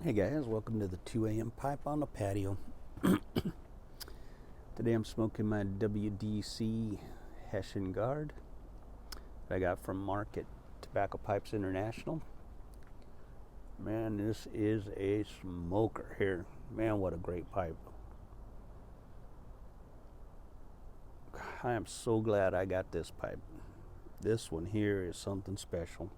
Hey guys, welcome to the 2 a.m. pipe on the patio. Today I'm smoking my WDC Hessian Guard that I got from Market Tobacco Pipes International. Man, this is a smoker here. Man, what a great pipe. I am so glad I got this pipe. This one here is something special.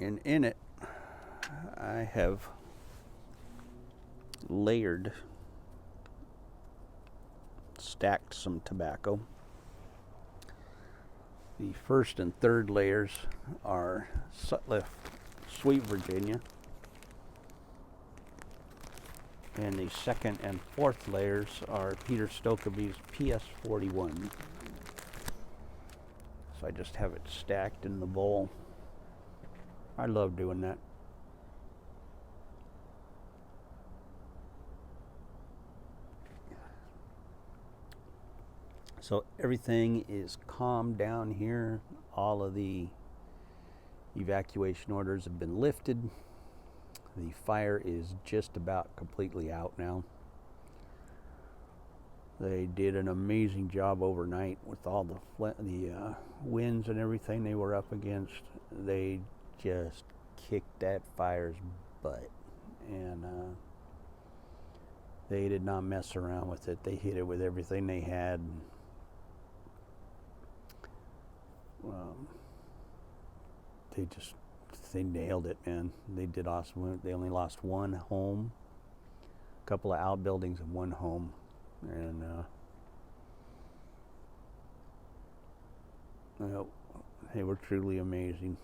And in it, I have stacked some tobacco. The first and third layers are Sutliff Sweet Virginia, and the second and fourth layers are Peter Stokkebye's PS41. So I just have it stacked in the bowl. I love doing that. So everything is calmed down here. All of the evacuation orders have been lifted. The fire is just about completely out now. They did an amazing job overnight with all the winds and everything they were up against. They just kicked that fire's butt, and they did not mess around with it. They hit it with everything they had. They nailed it, man. They did awesome. They only lost one home, a couple of outbuildings, and one home, and they were truly amazing.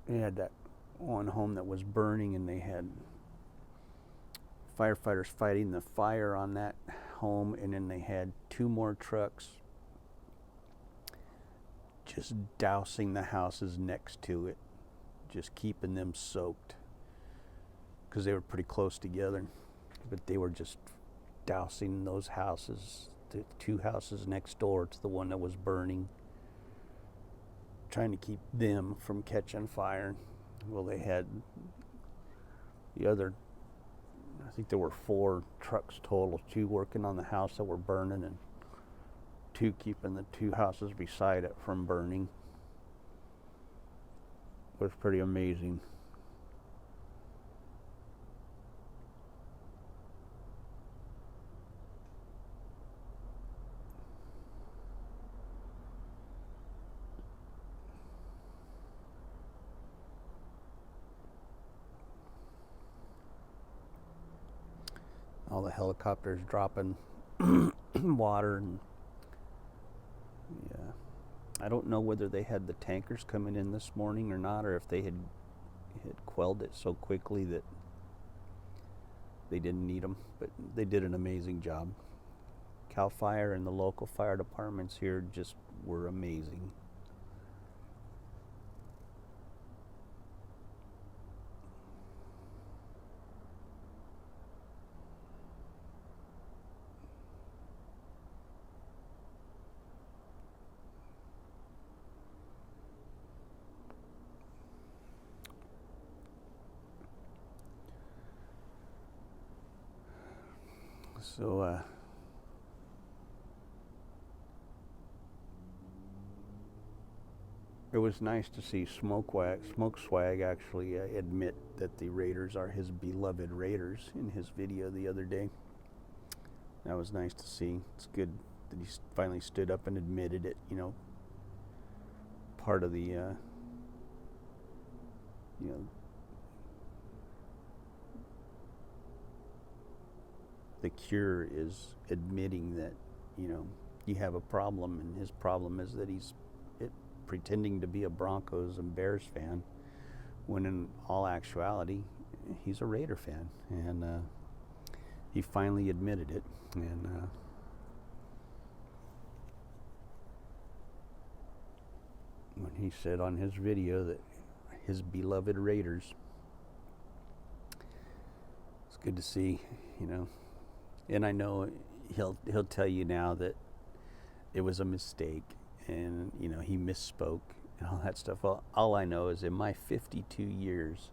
They had that one home that was burning, and they had firefighters fighting the fire on that home, and then they had two more trucks just dousing the houses next to it, just keeping them soaked, because they were pretty close together. But they were just dousing those houses, the two houses next door to the one that was burning, trying to keep them from catching fire. Well, they had the other, I think there were 4 trucks total, 2 working on the house that were burning and 2 keeping the 2 houses beside it from burning. It was pretty amazing. All the helicopters dropping water, and yeah, I don't know whether they had the tankers coming in this morning or not, or if they had quelled it so quickly that they didn't need them, but they did an amazing job. Cal Fire and the local fire departments here just were amazing. So it was nice to see Smoke Swag actually admit that the Raiders are his beloved Raiders in his video the other day. That was nice to see. It's good that he finally stood up and admitted it. You know, part of the the cure is admitting that you have a problem, and his problem is that he's pretending to be a Broncos and Bears fan, when in all actuality he's a Raider fan, and he finally admitted it. And when he said on his video that his beloved Raiders, it's good to see, And I know he'll tell you now that it was a mistake, and he misspoke and all that stuff. Well, all I know is in my 52 years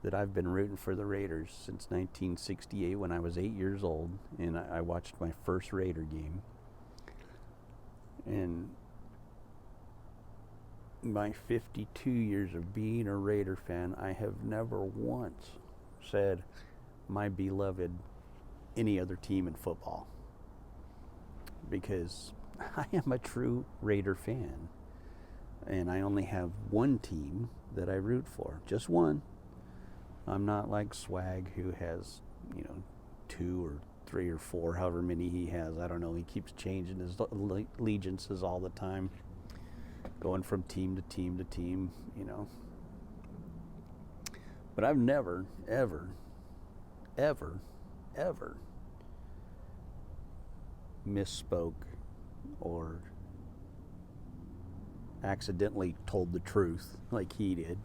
that I've been rooting for the Raiders since 1968 when I was 8 years old, and I watched my first Raider game. And my 52 years of being a Raider fan, I have never once said my beloved any other team in football, because I am a true Raider fan, and I only have one team that I root for, just one. I'm not like Swag, who has, 2 or 3 or 4, however many he has. I don't know. He keeps changing his allegiances all the time, going from team to team to team, But I've never, ever, ever, ever misspoke or accidentally told the truth like he did.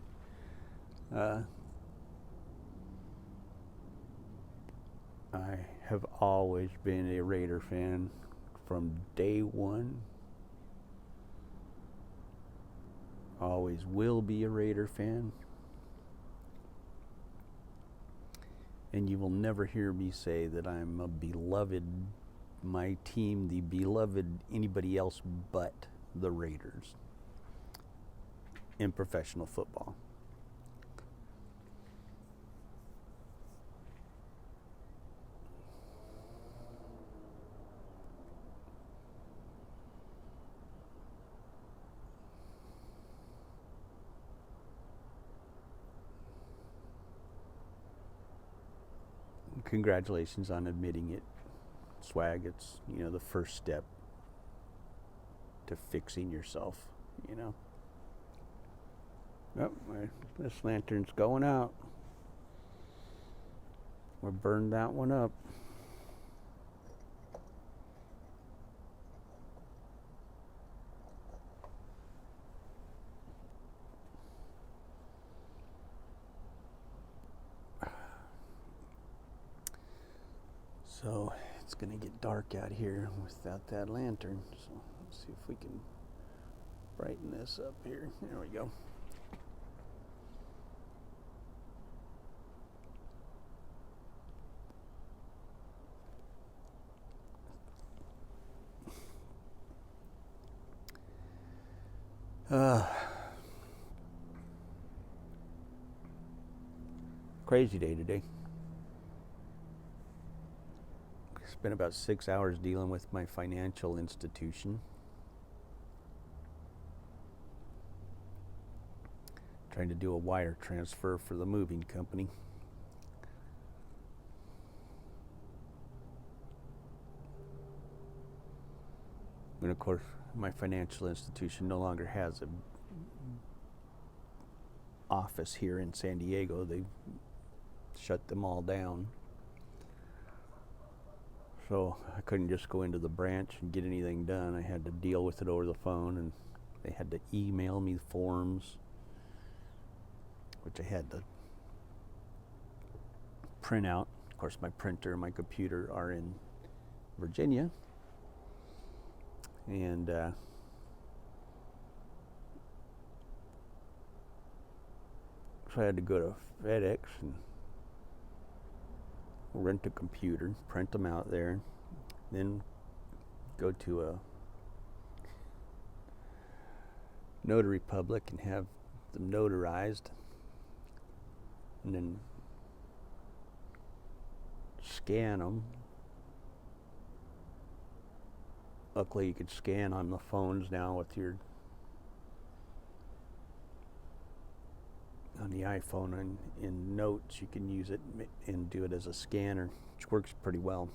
I have always been a Raider fan from day one. Always will be a Raider fan. And you will never hear me say that I'm a beloved, my team, the beloved anybody else but the Raiders in professional football. Congratulations on admitting it, Swag. It's, the first step to fixing yourself, Oh, this lantern's going out. We'll burn that one up. So it's going to get dark out here without that lantern. So let's see if we can brighten this up here. There we go. Crazy day today. Spent about 6 hours dealing with my financial institution, trying to do a wire transfer for the moving company. And of course, my financial institution no longer has an office here in San Diego. They shut them all down. So I couldn't just go into the branch and get anything done. I had to deal with it over the phone, and they had to email me forms, which I had to print out. Of course, my printer and my computer are in Virginia, and so I had to go to FedEx and rent a computer, print them out there, then go to a notary public and have them notarized, and then scan them. Luckily, you could scan on the phones now with on the iPhone, and in Notes you can use it and do it as a scanner, which works pretty well.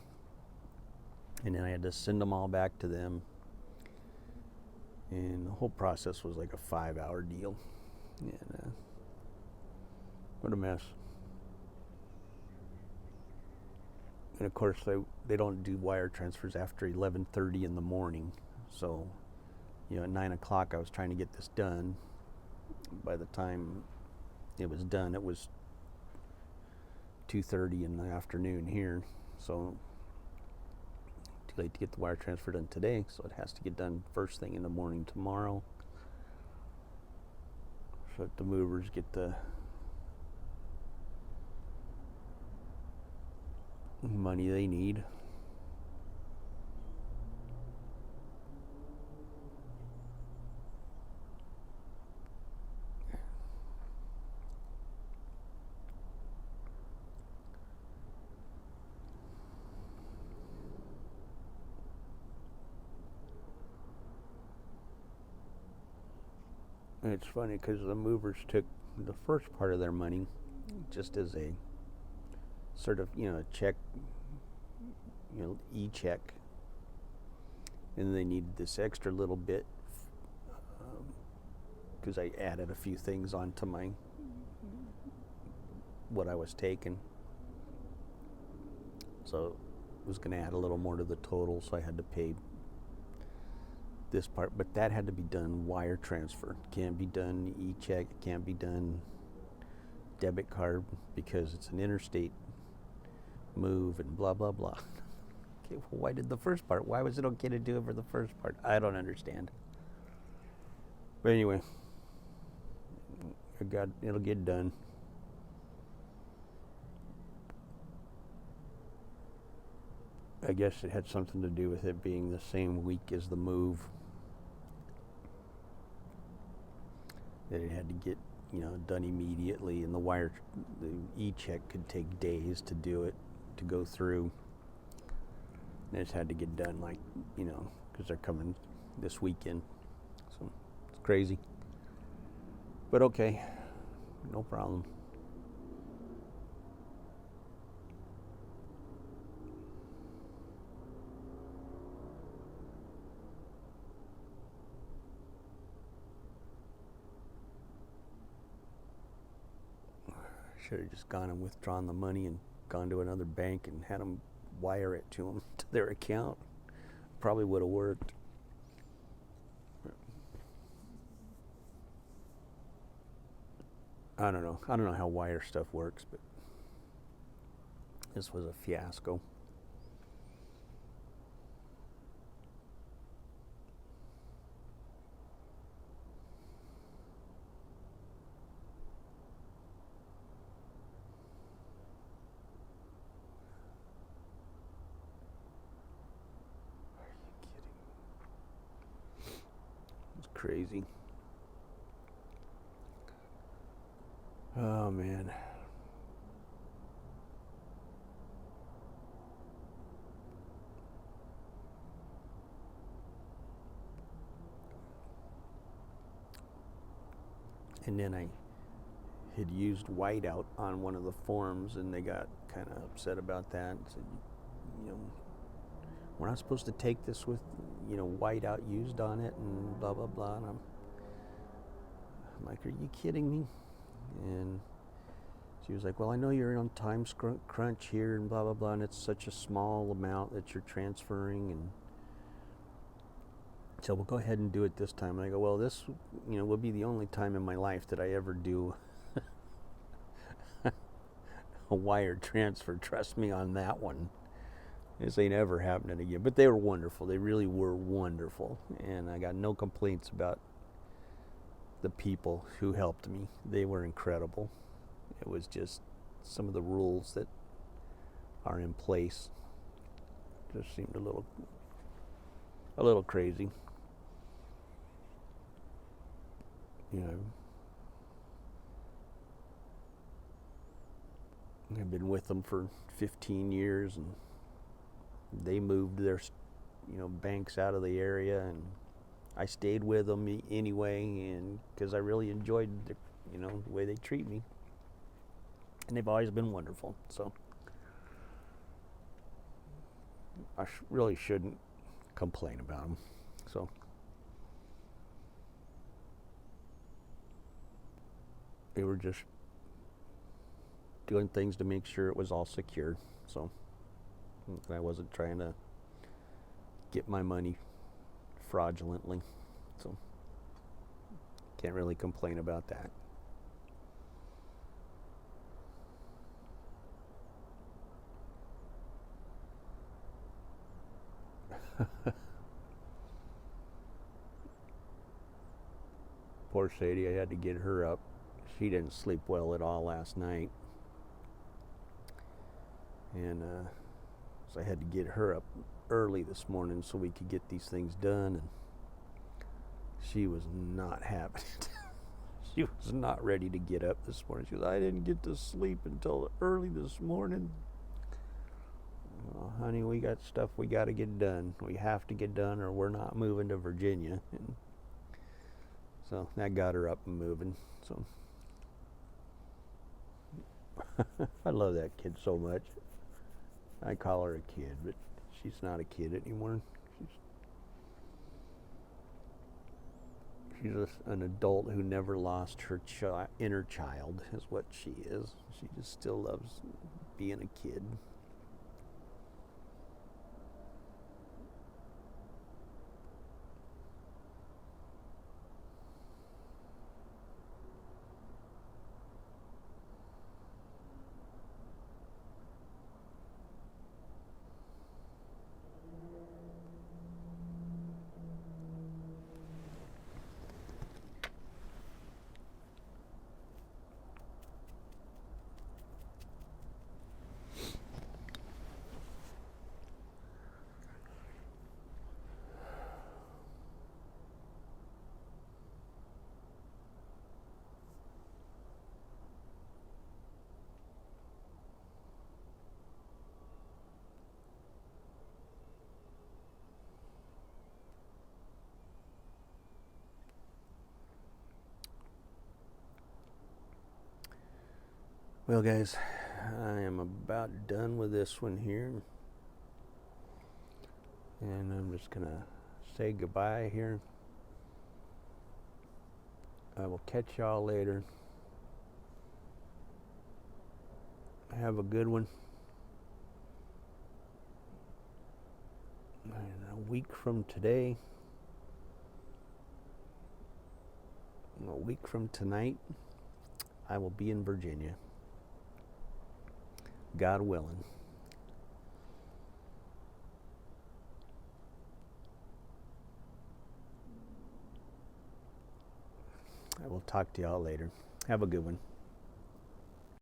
And then I had to send them all back to them, and the whole process was like a 5-hour deal. And what a mess. And of course, they don't do wire transfers after 11:30 in the morning. So, at 9 o'clock I was trying to get this done. By the time it was done, it was 2:30 in the afternoon here. So too late to get the wire transfer done today, so it has to get done first thing in the morning tomorrow, so that the movers get the money they need. And it's funny because the movers took the first part of their money just as a sort of, a check, e-check, and they needed this extra little bit because I added a few things onto what I was taking, so it was going to add a little more to the total, so I had to pay this part, but that had to be done wire transfer. It can't be done e-check, it can't be done debit card because it's an interstate move and blah blah blah. Okay, well, why did the first part? Why was it okay to do it for the first part? I don't understand. But anyway, it'll get done. I guess it had something to do with it being the same week as the move, that it had to get done immediately, and the e-check could take days to do it, to go through. And it just had to get done because they're coming this weekend, so it's crazy, but okay, no problem. Should have just gone and withdrawn the money and gone to another bank and had them wire it to them, to their account. Probably would have worked. I don't know how wire stuff works, but this was a fiasco. Crazy. Oh man. And then I had used whiteout on one of the forms, and they got kind of upset about that and said, we're not supposed to take this with whiteout used on it and blah blah blah. And I'm like, are you kidding me? And she was like, well, I know you're on time crunch here and blah blah blah, and it's such a small amount that you're transferring, and so we'll go ahead and do it this time. And I go, well, this will be the only time in my life that I ever do a wire transfer. Trust me on that one. This ain't ever happening again. But they were wonderful. They really were wonderful. And I got no complaints about the people who helped me. They were incredible. It was just some of the rules that are in place just seemed a little crazy. I've been with them for 15 years, and they moved their banks out of the area, and I stayed with them anyway, and because I really enjoyed the way they treat me, and they've always been wonderful. So I really shouldn't complain about them. So they were just doing things to make sure it was all secured. So I wasn't trying to get my money fraudulently. So can't really complain about that. Poor Sadie, I had to get her up. She didn't sleep well at all last night. And so I had to get her up early this morning so we could get these things done. And she was not having it. She was not ready to get up this morning. She was, I didn't get to sleep until early this morning. Well, honey, we got stuff we got to get done. We have to get done or we're not moving to Virginia. And so that got her up and moving. So I love that kid so much. I call her a kid, but she's not a kid anymore. She's an adult who never lost her inner child, is what she is. She just still loves being a kid. Well, guys, I am about done with this one here. And I'm just going to say goodbye here. I will catch y'all later. Have a good one. And a week from today, a week from tonight, I will be in Virginia. God willing. I will talk to y'all later. Have a good one.